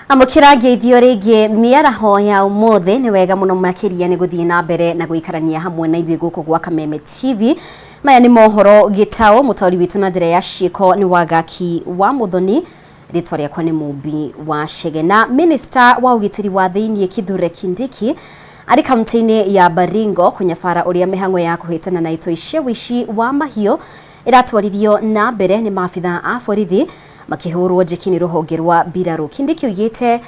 Amukira ngeithio ringi miaraho ya umothe ni wega muno makiria ni guthii na mbere na guikarania hamwe na ithuĩ guku gwa Kameme TV. Maya ni Mohoro Gitau, mutauri witu na njira ya ciĩko ni Wagaki wa Muthoni, ritwa rĩakwa ni Mumbi wa Chege. Na Minister wa ugitiri wa thiini Kithure Kindiki ari kaunti-ini ya Baringo kunyabara uria mihang'o ya kuhitana na itoi cia wici wa mahiũ iratwarithio na mbere ni maabitha a borithi makihurwo njeki ruhonge rwa mbirarũ. Kindiki oigĩte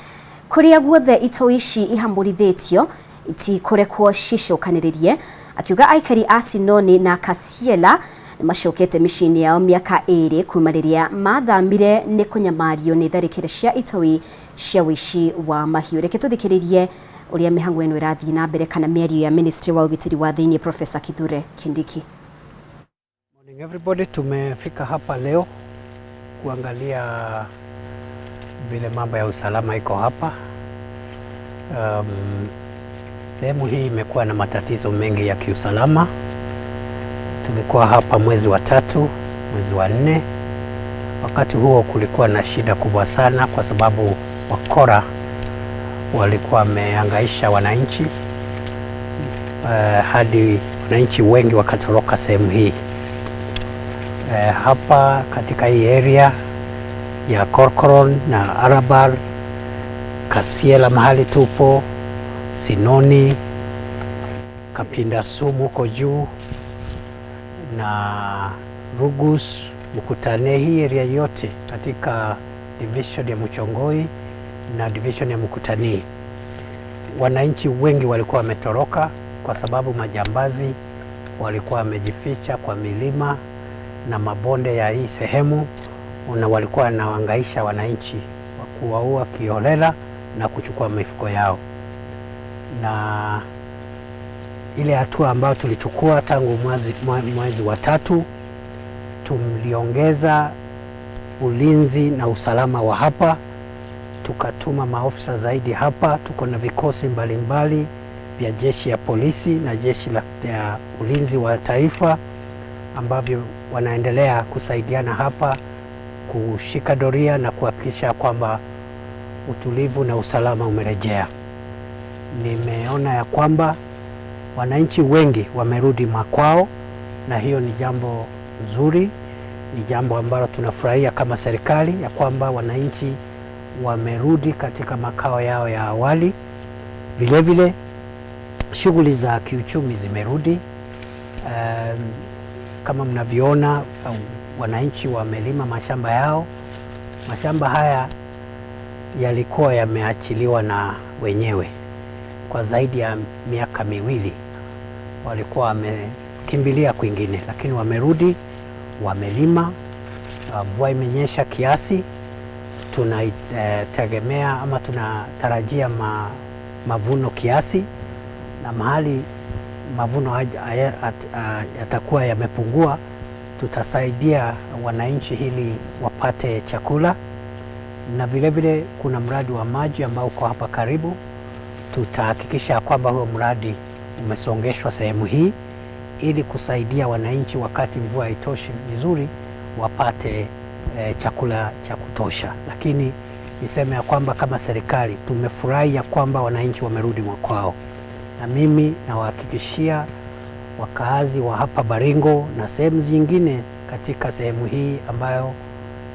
kuria guothe itoi ici ihamburithĩtio itikurekwo cicokanĩrĩrie, akiuga aikari a Sinoni na Kasiela nimacokete mĩciĩ-inĩ yao mĩaka 2 kuma rĩrĩa mathamire nĩ kũnyamario nĩ tharĩkĩro cia itoi cia wici wa mahiũ. Reke tũthikĩrĩrie uria mĩhang'o ĩno ĩrathiĩ na mbere kana mĩario ya Ministry wa ugitiri wa thĩinĩ Professor Kithure Kindiki. Morning everybody, tumefika hapa leo kuangalia vile mambo ya usalama iko hapa. Sehemu hii imekuwa na matatizo mengi ya kiusalama. Tulikuwa hapa mwezi wa 3, mwezi wa 4. Wakati huo kulikuwa na shida kubwa sana kwa sababu wakora walikuwa wamehangaisha wananchi hadi wananchi wengi wakatoroka sehemu hii. Hapa katika hii area ya Korkoron na Arabar, Kasiela mahali tupo, Sinoni, Kapinda Sumu huko juu na Rugus, Mukutane, hii area yote katika division ya Muchongoi na division ya Mukutani. Wananchi wengi walikuwa wametoroka kwa sababu majambazi walikuwa wamejificha kwa milima na mabonde ya hii sehemu, na walikuwa wanahangaisha wananchi wa kuwaua kiholela na kuchukua mifuko yao. Na ile hatua ambayo tulichukua tangu mwezi wa 3, tuliongeza ulinzi na usalama wa hapa, tukatuma maofisa zaidi hapa. Tuko na vikosi mbalimbali vya jeshi ya polisi na jeshi la ulinzi wa taifa ambavyo wanaendelea kusaidiana hapa kushika doria na kuhakikisha kwamba utulivu na usalama umerejea. Nimeona ya kwamba wananchi wengi wamerudi makwao, na hiyo ni jambo nzuri, ni jambo ambalo tunafurahia kama serikali ya kwamba wananchi wamerudi katika makao yao ya awali. Vile vile shughuli za kiuchumi zimerudi. Kama mnavyoona, wananchi wamelima mashamba yao. Mashamba haya yalikuwa yameachiliwa na wenyewe kwa zaidi ya miaka 2. Walikuwa wamekimbilia kwingine, lakini wamerudi, wamelima. Mvua imenyesha kiasi, tunategemea ama tunatarajia mavuno kiasi, na mahali mavuno yatakuwa yamepungua, tutasaidia wananchi ili wapate chakula. Na vile vile kuna mradi wa maji ambao uko hapa karibu. Tutahakikisha kwamba huo mradi umesongeshwa sehemu hii ili kusaidia wananchi wakati mvua haitoshi vizuri wapate chakula cha kutosha. Lakini niseme ya kwamba kama serikali tumefurahi ya kwamba wananchi wamerudi makwao, na mimi nawahakikishia wakaazi wa hapa Baringo na sehemu zingine katika sehemu hii ambayo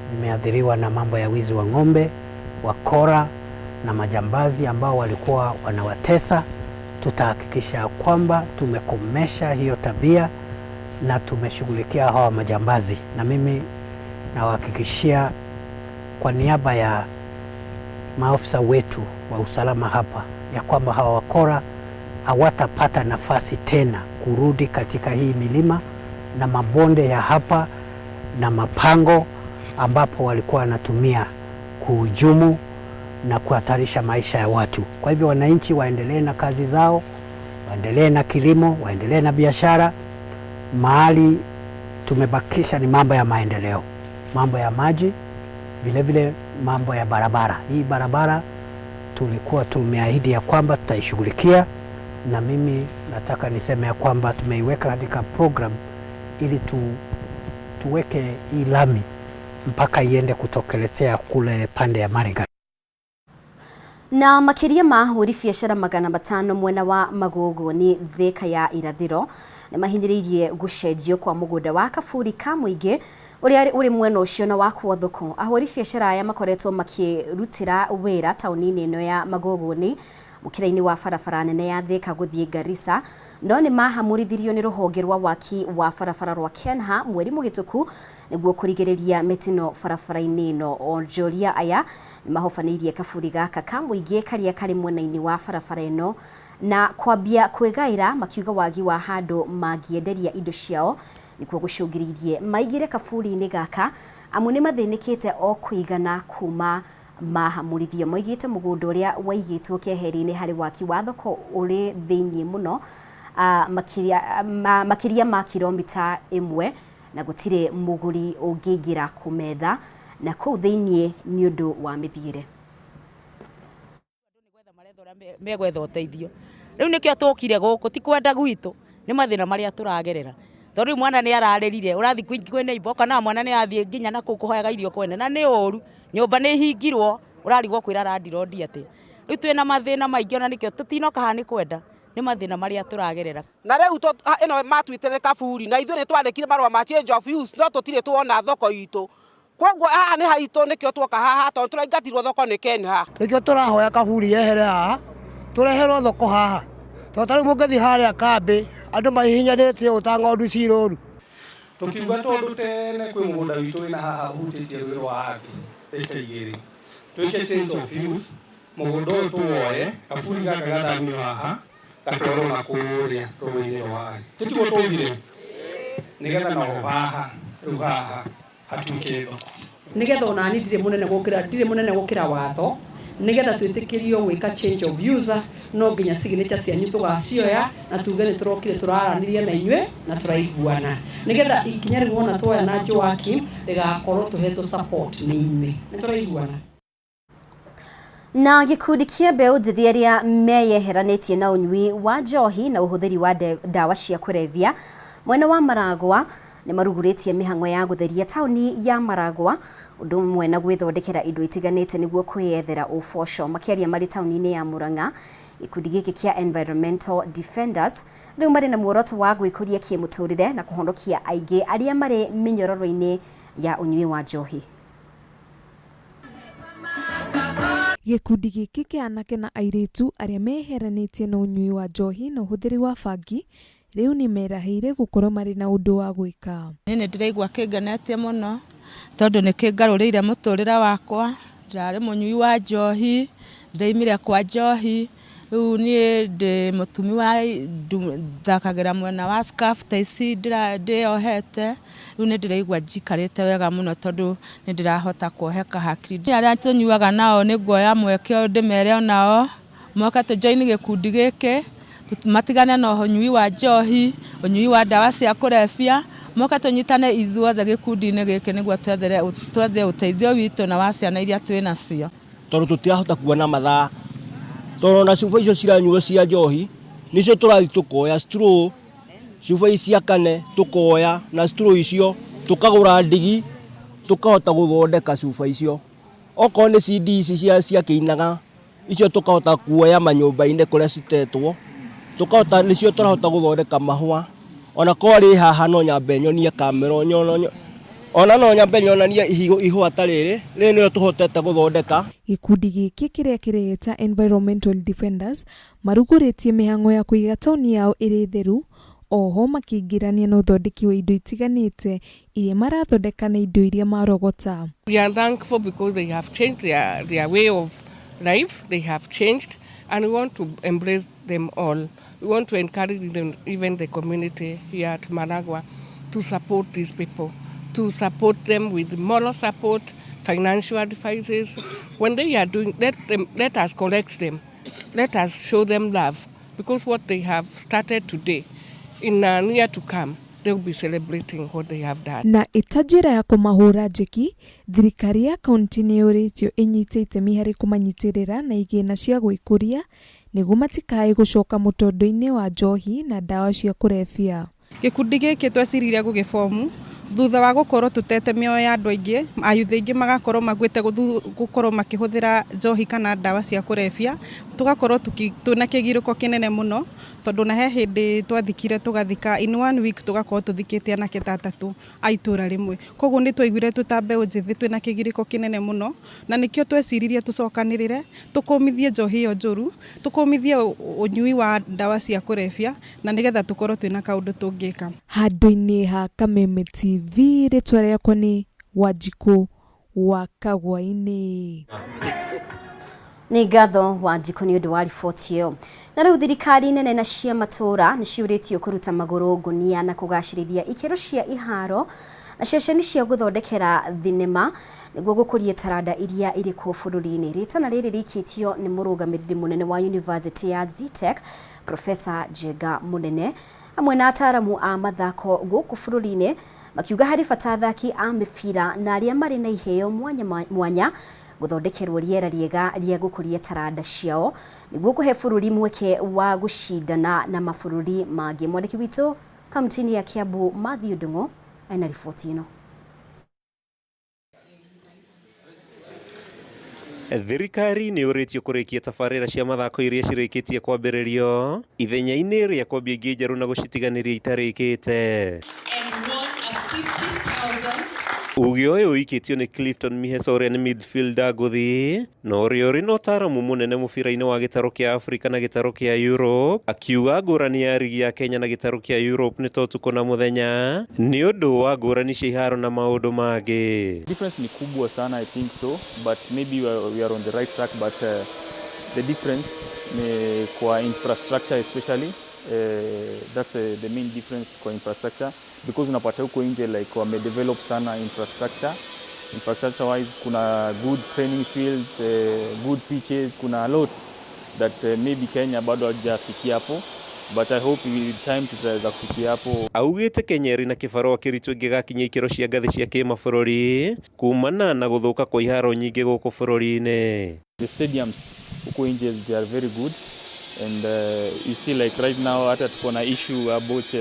zimeathiriwa na mambo ya wizi wa ng'ombe, wakora na majambazi ambao walikuwa wanawatesa, tutahakikisha kwamba tumekomesha hiyo tabia na tumeshughulikia hawa majambazi. Na mimi nawahakikishia kwa niaba ya maafisa wetu wa usalama hapa ya kwamba hawa wakora hawatapata nafasi tena kurudi katika hii milima na mabonde ya hapa na mapango ambapo walikuwa wanatumia kuhujumu na kuhatarisha maisha ya watu. Kwa hivyo wananchi waendelee na kazi zao, waendelee na kilimo, waendelee na biashara. Mahali tumebakisha ni mambo ya maendeleo, mambo ya maji, vile vile mambo ya barabara. Hii barabara tulikuwa tumeahidi ya kwamba tutaishughulikia, na mimi nataka niseme ya kwamba tumeiweka katika program ili tuweke hii lami mpaka iende kutokeletea kule pande ya Mariga. Na makiria ma huri biacara 500 mwena wa Magogo ni Thika ya irathiro ni mahinyiririe gucenjio kwa mugunda wa kaburi ka muingi uria uri mwena ucio na wa kwa thoko. Ahuri biacara aya makoretwo makirutira wira tauni-ini ino ya Magogo ni mukira-ini wa barabara nene ya Thika guthie Garissa, no ni mahamurithirio ni ruhonge rwa waki wa barabara rwa Kenha mweri mugituku niguo kurigiriria mitino barabara-ini ino. Onjoria aya ni mahofanirie kaburi gaka ka muingi karia kari mwena-ini wa barabara ino na kwambia kwegaira makiuga wagi wa handu mangienderia indo ciao nikuo gucungiririe maigire kaburi-ini gaka amu ni mathinikite o kuigana kuma mahamurithio. Moigite mugunda uria waigitwo keheri-ini hari waki wa thoko uri thiini muno makiria ma kilomita 1 na gutire muguri ungiingira kumetha na kuu thiini ni undu wa mithiire. Megwetha uteithio riu nikio tukire guku ti kwenda gwitu ni mathina maria turagerera tondu mwana ni ararerire urathi kwene ibo kana mwana ni athie nginya na kukuhoyaga irio kwene na ni uru nyumba ni hingirwo urarigwo kwira randirodi ati riu twina mathina maingi ona nikio tutinoka hani kwenda ni mathina maria turagerera na riu ino matwitire kaburi na ithuĩ nĩtwandĩkire marũa ma change of use no tũtirĩ tuona thoko itu kwoguo haha nĩ haitũ nĩkĩo tuoka haha tondũ tũraingatirwo thoko nĩ Kenha nĩkĩo tũrahoya kaburi yehere haha tũreherwo thoko haha tondũ tarĩu mũngĩthiĩ harĩa kambĩ andũ mahihinyanĩtie ũta ng'ondu cirũru tukiuga tondu tene kwĩ mũgũnda witũ wĩna haha ũhutĩtie rũĩ rwa haki ĩka igĩrĩ twĩke change of use mũgũnda ũyũ tuwoye kaburi gaka gathamio haha gatwarwo na kũrĩa rũĩ-inĩ rwa haki tũtiguo tũgire nĩgetha no haha rĩu haha hatuĩke thoko nigetha onani ndirĩ munene gũkĩra watho nigetha twĩtĩkĩrio gwĩka change of user no nginya signature cianyu tugacioya na tuge nĩ tũrokire tũraranirie na inyuĩ na tũraiguana nigetha ikinya rĩu ona tuoya na Joakim rĩgakorwo tũhetwo support nĩ inyuĩ nĩ tũraiguana. Na gikundi kia mbeũ njĩthĩ arĩa meyeheranitie na unyui wa njohi na ũhũthĩri wa ndawa cia kũrebia mwena wa Maragwa nĩ marugũrĩtie mĩhang'o ya gũtheria tauni ya Maragwa ũndũ ũmwe na gwĩthondekera indo itiganĩte nĩguo kwĩyethera ũboco. Makĩaria marĩ tauni-inĩ ya Murang'a, gikundi gĩkĩ kia Environmental Defenders rĩu marĩ na muoroto wa gwĩkũria kĩmũtũrĩre na kũhonokia aingĩ arĩa marĩ mĩnyororo-inĩ ya unyui wa njohi. Gikundi gĩkĩ kĩa anake na airĩtu arĩa meheranĩtie na ũnyui wa njohi na ũhũthĩri wa bangi rĩu nĩ merahĩire gũkorwo marĩ na ũndũ wa gwĩka. Nĩ ndĩraigua kĩngenetie mũno tondũ nĩ kĩngarũrĩire mũtũrĩre wakwa. Ndarĩ mũnyui wa njohi, ndaimire kwa njohi, rĩu niĩ ndĩ mũtumi wa thakagĩra mwena wa scarf ta ici ndĩohete. Rĩu nĩ ndĩraigua njikarĩte wega mũno tondũ nĩ ndĩrahota kuoheka hakiri. Arĩa tũnyuaga nao nĩ nguoya mweke ndĩmere onao moke tũjoini gĩkundi gĩkĩ matigane na ũnyui wa njohi, ũnyui wa ndawa cia kũrebia, moke tũnyitane ithuothe gĩkundi-inĩ gĩkĩ nĩguo twethe ũteithio witũ na wa ciana iria twĩ nacio. Tondũ tũtirahota kuona mathaa tondũ na cuba icio ciranyuo cia njohi nicio tũrathi tũkoya straw cuba icia kane tũkoya na straw icio tũkagũra ndigi tũkahota gũthondeka cuba icio. Okorwo nĩ CD ici cia kĩinaga icio tũkahota kuoya manyũmba-inĩ kũrĩa citetwo tukahota nicio turahota guthondeka mahua ona kwari haha no nyambe nyonie kamera nyono ona no nyambe nyonanie ihua tariri nio tuhotete guthondeka. Gikundi gĩkĩ kĩrĩa kĩreta Environmental Defenders marugũrĩtie mĩhang'o ya kũiga tauni yao ĩrĩ theru, oho makĩingĩrania na ũthondeki wa indo itiganĩte iria marathondeka na indo iria marogota. We are thankful because they have changed their way of life, they have changed, and we want to embrace them all. We want to encourage them, even the community here at Maragwa, to support these people, to support them with moral support, financial advices. When they are doing, let us collect them, let us show them love, because what they have started today, in a year to come, they will be celebrating what they have done. Na itajira ya kũmahũra njeki, thirikari ya kaunti nĩ yũrĩtio ĩnyite itemi harĩ kũmanyitirĩra na igĩna cia gwĩkũria nĩguo matikae gũcoka mũtondo-inĩ wa njohi na ndawa cia kũrebia. Gĩkundi gĩkĩ tweciririe gũgĩbomu thutha wa gukorwo tutete mioyo ya andu aingi ayuthi aingi magakorwo magwite gukorwo makihuthira njohi kana ndawa cia kurebia tugakorwo tuna kigiriko kinene muno tondu na he hindi twathikire tugathika in 1 week tugakorwo tuthikite anake tatatu aitura rimwe koguo ni twaiguire tutambe unjithi twina kigiriko kinene muno na nikio tweciririe tucokanirire tukumithie njohi iyo njuru tukumithie unyui wa ndawa cia kurebia na nigetha tukorwo twina kaundu tungika handu-ini ha Kameme TV ritwa riakwa ni Wanjiku wa Kagwa-ini. Nĩ ngatho Wanjiku nĩ ũndũ wa riboti ĩyo. Na rĩu thirikari nene na cia matũra nĩ ciũrĩtio kũruta magũrũ ngũnia na kũgacĩrithia ikĩro cia iharo na ceceni cia gũthondekera thinema nĩguo gũkũria taranda iria irĩ kuo bũrũri-inĩ. Rĩtana rĩrĩ rĩikĩtio nĩ mũrũgamĩrĩri mũnene wa University ya Zitech Professor Njenga Mũnene hamwe na ataramu a mathako gũkũ bũrũri-inĩ makiuga harĩ bata athaki a mĩbira na arĩa marĩ na iheo mwanya gũthondekerwo rĩera rĩega rĩa gũkũria taranda ciao nĩguo kũhe bũrũri mweke wa gũcindana na mabũrũri mangĩ. Mwandĩki witũ kaunti-inĩ ya Kiambu Matthew Ndung'u ena riboti ĩno. Thirikari nĩ ũrĩtio kũrĩkia tabarĩra cia mathako iria cirĩkĩtie kwambĩrĩrio ithenya-inĩ rĩa kwambia ingĩ njerũ na gũcitiganĩria itarĩkĩte. Uge ũyũ ũikĩtio nĩ Clifton Miheso ũrĩa nĩ midfielder ngũthi na ũrĩa ũrĩ na ũtaaramu mũnene mũbira-inĩ wa gĩtarũ kĩa Afrika na gĩtarũ kĩa Europe, akiuga ngũrani ya rigi ya Kenya na gĩtarũ kĩa Europe nĩ ta ũtukũ na mũthenya nĩ ũndũ wa ngũrani cia iharo na maũndũ mangĩ. Difference ni kubwa sana, I think so, but maybe we are on the right track, but the difference ni kwa infrastructure especially. That's the main difference kwa infrastructure, because unapata huko nje like wamedevelop sana infrastructure wise, kuna good training fields, good pitches, kuna a lot that maybe Kenya bado hajafikia hapo, but I hope with time tutaweza kufikia hapo. Augĩte Kenya ĩrĩ na kĩbarũa kĩritũ ĩngĩgakinyia ikĩro cia ngathĩ cia kĩmabũrũri kumana na gũthũka kwa iharo nyingĩ gũkũ bũrũri-inĩ. The stadiums huko nje they are very good. And you see like right now hata tuko na issue about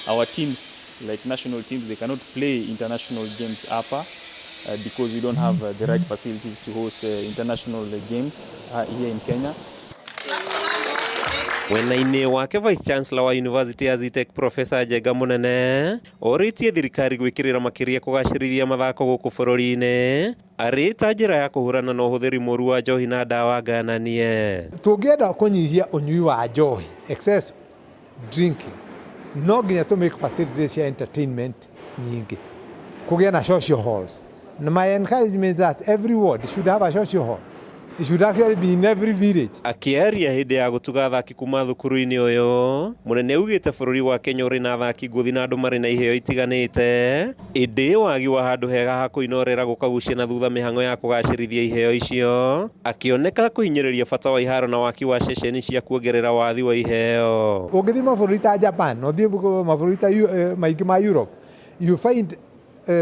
our teams, like national teams, they cannot play international games hapa because we don't have the right facilities to host international games here in Kenya. Mwena-inĩ wake Vice Chancellor wa University ya Zitech Professor Njenga Mũnene orĩtie thirikari gwĩkĩrĩra makĩria kũgacĩrithia mathako gũkũ bũrũri-inĩ arĩ ta njĩra ya kũhũrana na ũhũthĩri mũru wa njohi na ndawa ngananie. Tũngĩenda kũnyihia ũnyui wa njohi, excess drinking, no nginya to make facilities cia entertainment nyingĩ, kũgĩa na social halls. And my encouragement that every ward should have a social hall. It should actually be in every village. Akĩaria hĩndĩ ya gũtuga athaki kuma thukuru-inĩ ũyũ, Mũnene ugĩte bũrũri wa Kenya ũrĩ na athaki ngũthi na andũ marĩ na iheo itiganĩte, ĩndĩ wagi wa handũ hega ha kũinorera gũkagucia na thutha mĩhang'o ya kũgacĩrithia iheo icio, akĩoneka kũhinyĩrĩria bata wa iharo na waki wa ceceni cia kuongerera wathi wa iheo. Ũngĩthiĩ mabũrũri ta Japan, ũthiĩ mabũrũri ta maingĩ ma Europe, you find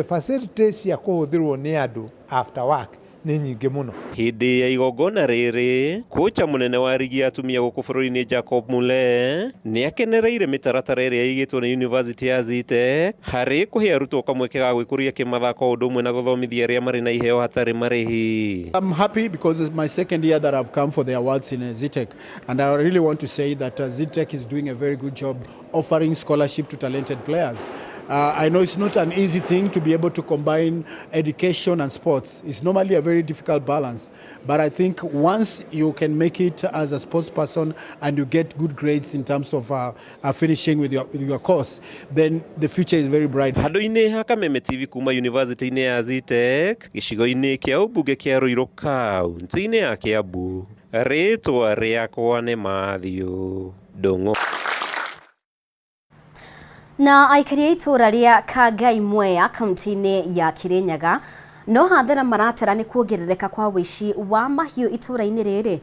facilities cia kũhũthĩrwo nĩ andũ after work nĩ nyingĩ mũno. Hĩndĩ ya igongona rĩrĩ, kocha mũnene wa rigi ya atumia gũkũ bũrũri-inĩ Jacob Mule nĩ akenereire mĩtaratara ĩrĩa ĩigĩtwo nĩ University ya Zitech harĩ kũhe arutwo kamweke ga gwĩkũria kĩmathako ũndũ ũmwe na gũthomithia arĩa marĩ na iheo hatarĩ marĩhi. I'm happy because it's my second year that I've come for the awards in Zitech, and I really want to say that Zitech is doing a very good job offering scholarship to talented players. I know it's not an easy thing to be able to combine education and sports. It's normally a very difficult balance. But I think once you can make it as a sports person and you get good grades in terms of finishing with your course, then the future is very bright. Handũ-inĩ ha Kameme TV kuma University-inĩ ya Zitech, gĩcigo-inĩ kĩa ũmbunge kĩa Ruiru kaunti-inĩ ya Kiambu, rĩtwa rĩakwa nĩ Matthew Ndung'u. Na aikari a itũra rĩa Kangai Mwea kaunti-inĩ ya Kirinyaga no hathara maratara nĩ kuongerereka kwa wĩici wa mahiũ itũra-inĩ rĩrĩ.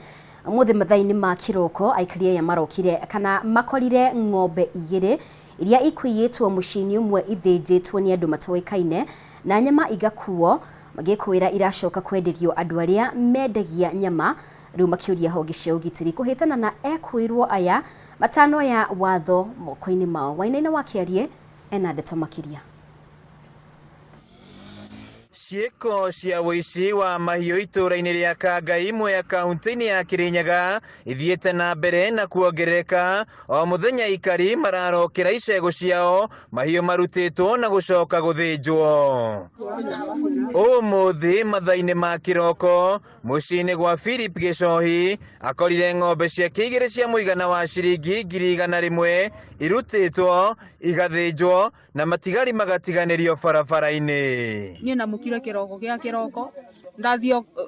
Mũthĩ mathaa-inĩ ma kĩroko aikari aya marokire kana makorire ng'ombe igĩrĩ iria ikũiyĩtwo mũciĩ-inĩ ũmwe ithĩnjĩtwo nĩ andũ matoĩkaine na nyama igakuo magĩkwĩra iracoka kwenderio andũ arĩa mendagia nyama. Rĩu makĩũria honge cia ũgitĩri kũhĩtana na ekwĩrwo aya matano ya watho moko-inĩ mao. Wainaina Wakĩarie ena ndeto makĩria. Ciĩko cia wĩici wa mahiũ itũũra-inĩ rĩa Kangai Mwea kaunti-inĩ ya Kirinyaga ithiĩte na mbere na kuongerereka o mũthenya ikari mararokera icegũ ciao mahiũ marutĩtwo na gũcoka gũthĩnjwo. Ũmũthĩ mathaa-inĩ ma kĩroko mũciĩ-inĩ gwa Philip Gĩcohi akorire ng'ombe ciake igĩrĩ cia mũigana wa ciringi 100,000 irutĩtwo igathĩnjwo na matigari magatiganĩrio barabara-inĩ. Kile kiroko kia kiroko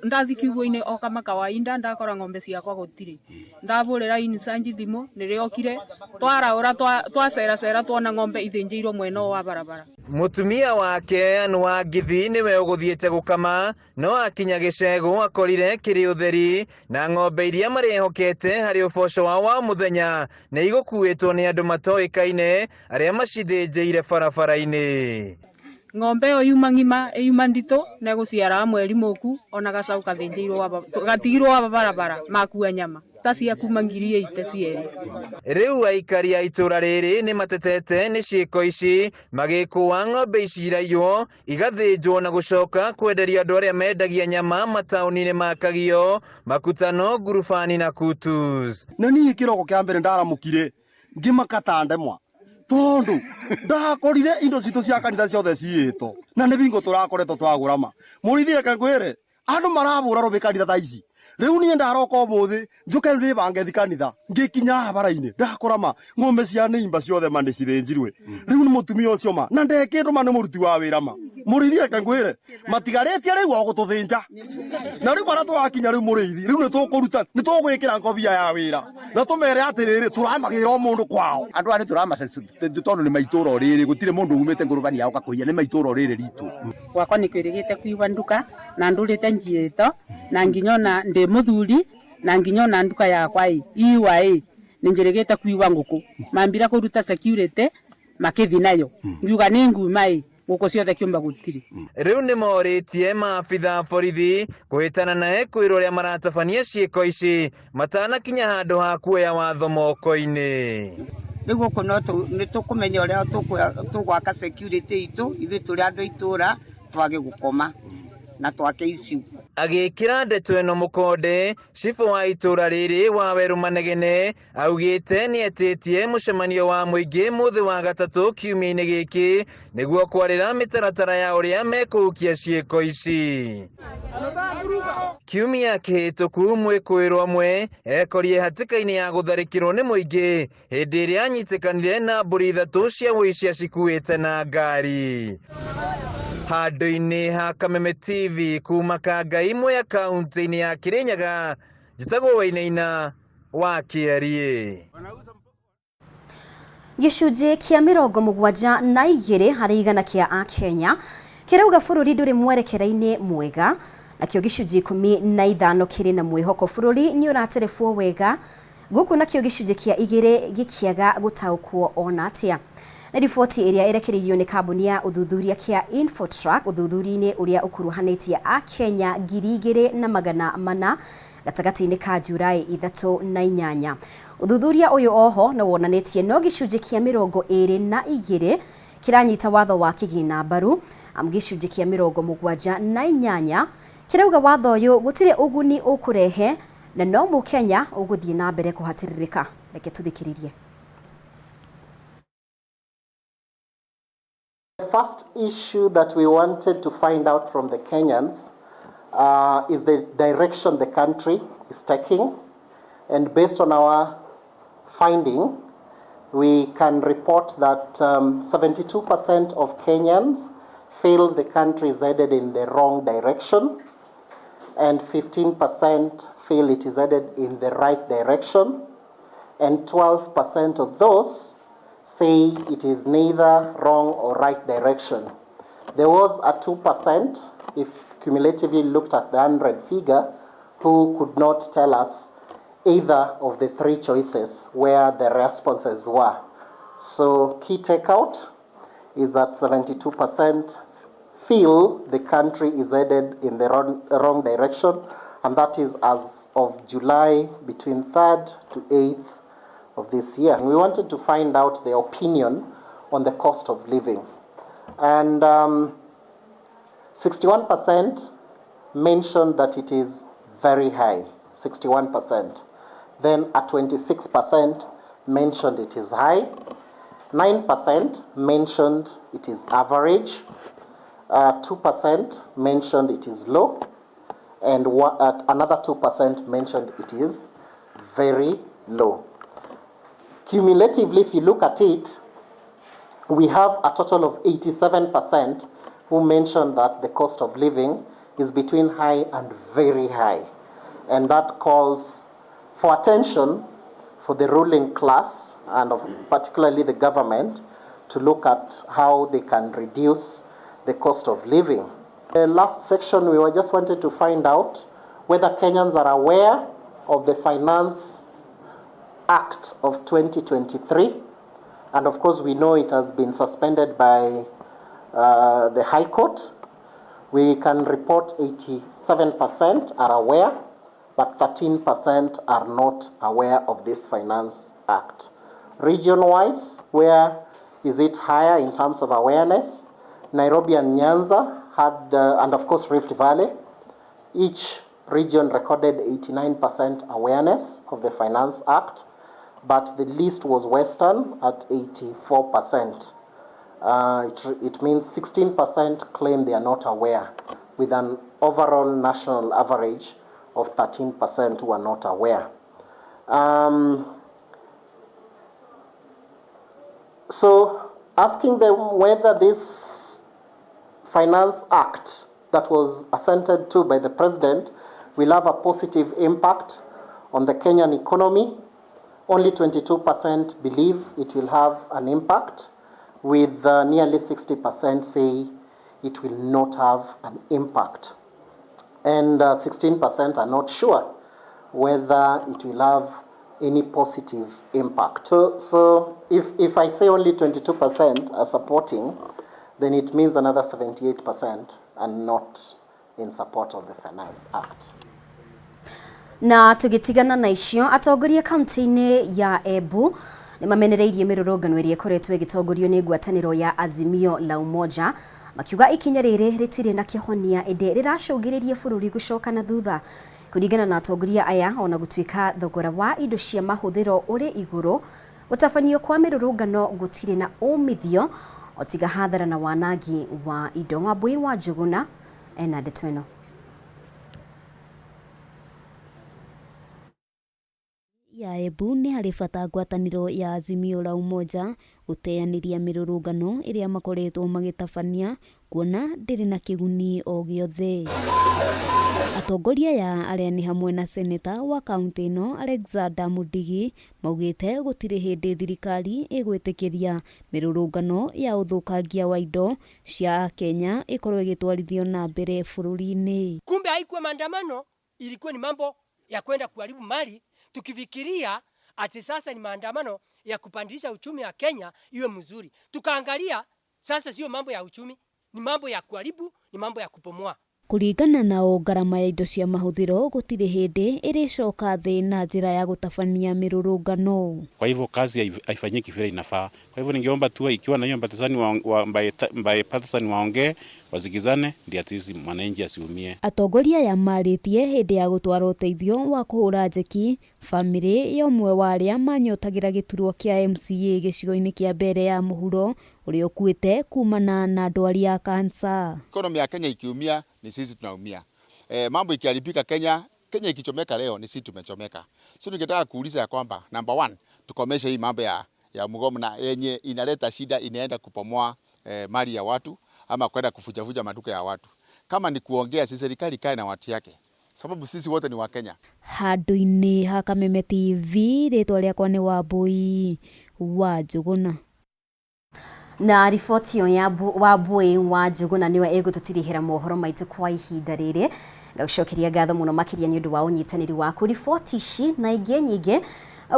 ndathi kiugo-inĩ o kama kawaida ndakora ng'ombe ciakwa gutiri ndavurira insanji thimo niriokire twaraura twacera twona ng'ombe ithinjirwo mwena wa barabara. Mutumia wake Anu wa Ngithi niwe ũgũthiĩte gũkama no akinya gĩcegũ akorire kĩrĩ ũtheri na ng'ombe iria marehokete harĩ ũboco wao wa mũthenya nĩ igũkuĩtwo nĩ andũ matoĩkaine arĩa macithĩnjĩire barabara-inĩ. Ng'ombe yo yuma ngima yuma ndito na guciara mweri muku ona gacau kathinjirwo gatigirwo barabara makua nyama tacia kuma ngiri ite cieri. Riu aikari a itura riri ni matetete ni ciĩko ici magĩkũa ng'ombe ici iraiywo igathĩnjwo na gũcoka kwenderia andũ arĩa mendagia nyama mataũni-inĩ ma Kagio, Makutano, Ngurubani na Kutus. Na niĩ kĩroko kĩa mbere ndaramũkire ngĩmakata ndemwa tondu ndakorire indo citũ cia kanitha ciothe ciĩtwo na nĩ bingo tũrakoretwo twagũrama mũrithire kangwĩre andũ marabũra rũbĩ kanitha ta ici. Riu niĩ ndaroka ũmũthĩ njuke ndĩbange thi kanitha ngĩkinya bara-inĩ ndakorama ng'ombe cia nĩimba ciothe ma nĩcithĩnjirwe. Riu nĩ mũtumia ũcio ma na ndekĩndũ ma nĩ mũruti wa wĩra ma mũrithire kangwĩre matigarĩtie rĩu o gũtũthĩnja na rĩu bara twakinya rĩu mũrĩithi rĩu nĩ tũkũruta nĩ tũgwĩkĩra ngobia ya wĩra na tũmere atĩrĩrĩ tũramagĩra o mũndũ kwao. Andũ aya nĩ tũramacetũ tondũ nĩ maitũra rĩrĩ gũtirĩ mũndũ umĩte Ngurubani yao kakũhia nĩ maitũra rĩrĩ ritũ. Gwakwa nĩ kwĩrĩgĩte kuiba nduka na ndũrĩte njiĩto na nginyona ndĩ muthuri na nginyona nduka yakwa iwa nĩ njĩrĩgĩte kuiba ngũkũ mambira kũruta security makithi nayo ngiuga nĩ nguma ngũkũ ciothe kiumba gũtiri. Riu nĩ morĩtie maabitha borithi kũhĩtana na ekwĩrwo arĩa maratabania ciĩko ici matanakinya handũ ha kuoya watho moko-inĩ. Rĩu gũkũ nĩ tũkũmenya ũrĩa tũgwaka security itũ ithuĩ tũrĩ andũ itũra twage gũkoma na twake iciu. Agĩkĩra ndeto ĩno mũkonde cibũ wa itũra rĩrĩ wa Werũ Manegene augĩte nĩ etĩtie mũcemanio wa mũingĩ mũthĩ wa gatatũ kiumia-inĩ gĩkĩ nĩguo kwarĩra mĩtaratara ya ũrĩa mekũhukia ciĩko ici. Kiumia kĩhĩtũku mwĩkũĩrwo ũmwe ekorire hatĩka-inĩ ya gũtharĩkĩrwo nĩ mũingĩ hĩndĩ ĩrĩa anyitĩkanire na mbũri ithatũ cia wũici acikuĩte na ngari. Handũ-inĩ ha Kameme TV kuma Kangai Mwea kaunti-inĩ ya Kirinyaga njĩtagwo Wainaina wa Kĩarie. Gĩcunjĩ kĩa 72 harĩ igana kĩa Akenya kĩrauga bũrũri ndũrĩ mwerekera-inĩ mwega, nakĩo gĩcunjĩ 15 kĩrĩ na mwĩhoko bũrũri nĩ ũraterebwo wega, gũkũ nakĩo gĩcunjĩ kĩa 2 gĩkĩaga gũtaũkwo ona atĩa. Na riboti ĩrĩa ĩrekereirio nĩ kambuni ya ũthuthuria kĩa Infotrack ũthuthuria-inĩ ũrĩa ũkuruhanĩtie Akenya 2,400 gatagatĩ-inĩ ka Julai 3 na 8. Ũthuthuria ũyũ oho no wonanĩtie no gĩcunjĩ kĩa 22 kĩranyita watho wa kĩgĩna mbaru, gĩcunjĩ kĩa 78 kĩrauga watho ũyũ gũtirĩ ũguni ũkũrehe na no Mũkenya ũgũthiĩ na mbere kũhatĩrĩrĩka. Reke tũthikĩrĩrie. The first issue that we wanted to find out from the Kenyans is the direction the country is taking. And based on our finding, we can report that 72% of Kenyans feel the country is headed in the wrong direction, and 15% feel it is headed in the right direction, and 12% of those say it is neither wrong or right direction. There was a 2%, if cumulatively looked at the 100 figure, who could not tell us either of the three choices where the responses were. So key takeout is that 72% feel the country is headed in the wrong direction, and that is as of July between 3rd to 8th of this year. And we wanted to find out their opinion on the cost of living. And 61% mentioned that it is very high, 61%. Then a 26% mentioned it is high, 9% mentioned it is average, 2% mentioned it is low, and another 2% mentioned it is very low. Cumulatively, if you look at it, we have a total of 87% who mentioned that the cost of living is between high and very high. And that calls for attention for the ruling class and particularly the government to look at how they can reduce the cost of living. The last section, we just wanted to find out whether Kenyans are aware of the Finance Act of 2023. And of course, we know it has been suspended by the High Court. We can report 87% are aware, but 13% are not aware of this Finance Act. Region-wise, where is it higher in terms of awareness? Nairobi and Nyanza had, and of course Rift Valley, each region recorded 89% awareness of the Finance Act, but the least was Western at 84%. It means 16% claim they are not aware, with an overall national average of 13% who are not aware. So asking them whether this Finance Act that was assented to by the President will have a positive impact on the Kenyan economy, only 22% believe it will have an impact, with nearly 60% say it will not have an impact. And 16% are not sure whether it will have any positive impact. So if I say only 22% are supporting, then it means another 78% are not in support of the Finance Act. Na tugitigana na icio atongoria kaunti-ini ya Embu ni mamenereirie mirurungano iria ikoretwo igitongorio ni ngwataniro ya Azimio la Umoja, makiuga ikinya riri ritire na kihonia indi riracungiririe bururi gucoka na thutha. Kuringana na atongoria aya, ona gutuika thogora wa indo cia mahuthiro uri iguru, gutabanio kwa mirurungano gutire na umithio otiga hathara na wanangi wa indo. Wambui wa Njuguna ena ndeto ino. Ya Embu ni hari bata ngwataniro ya Azimio la Umoja guteaniria mirurungano iria makoretwo magitabania kuona ndiri na kiguni o giothe. Atongoria ya aria ni hamwe na seneta wa kaunti ino Alexander Mudigi maugite gutire hindi thirikari igwitikiria mirurungano ya uthukangia wa indo cia Kenya ikorwo igitwarithio na mbere bururi-ini. Kumbe haikuwa maandamano, ilikuwa ni mambo ya kwenda kuharibu mali, tukifikiria ati sasa ni maandamano ya kupandisha uchumi wa Kenya iwe mzuri. Tukaangalia sasa sio mambo ya uchumi, ni mambo ya kuharibu, ni mambo ya kupomoa. Kuringana nao, ngarama ya indo cia mahuthiro gutire hindi iricoka thi na njira ya gutabania mirurungano. Kwa hivyo kazi haifanyiki vile inafaa. Kwa hivyo ningeomba tu ikiwa na hiyo mpathisani waongee, wazigizane ndio atizi mwananchi asiumie. Atongoria ya maritie hindi ya gutwara uteithio wa kuhura njeki family yomwe waria manyotagira giturwo kia MCA gicigo-ini kia mbere ya Mohoro uri ukuite kumana na ndwari ya kansa. Economy ya Kenya ikiumia ni sisi tunaumia. Mambo ikiharibika Kenya ikichomeka leo ni sisi tumechomeka. So ningetaka kuuliza ya kwamba number 1 tukomeshe hii mambo ya mgomo na yenye inaleta shida, inaenda kupomoa mali ya watu ama kwenda kufujafuja maduka ya watu. Kama ni kuongea, si serikali kae na watu yake, sababu sisi wote ni wa Kenya. Handu-ini ha Kameme TV, ritwa riakwa ni Wambui wa Njuguna. Na riboti yo ya Wambui wa Njuguna niwe egũtũtirihĩra mohoro maitũ kwa ihinda rĩrĩ. Ngagucokeria ngatho mũno makĩria nĩ ũndũ wa ũnyitanĩri waku. Riboti ici na ingĩ nyingĩ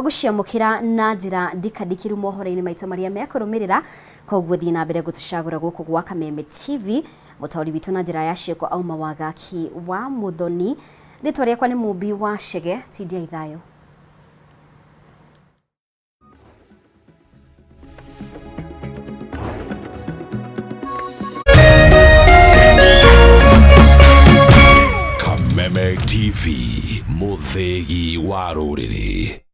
guciamukira na njira ndikandĩkĩru mohoro-inĩ maitũ marĩa mekũrũmĩrĩra, koguo thiĩ na mbere gũtũcagũra gũkũ gwa Kameme TV. Mũtaũri witũ na njĩra ya ciĩko auma wagaki wa Mũthoni. Rĩtwa rĩakwa nĩ Mũmbi wa Chege, tindia ithayo. Muthegi wa rũrĩrĩ.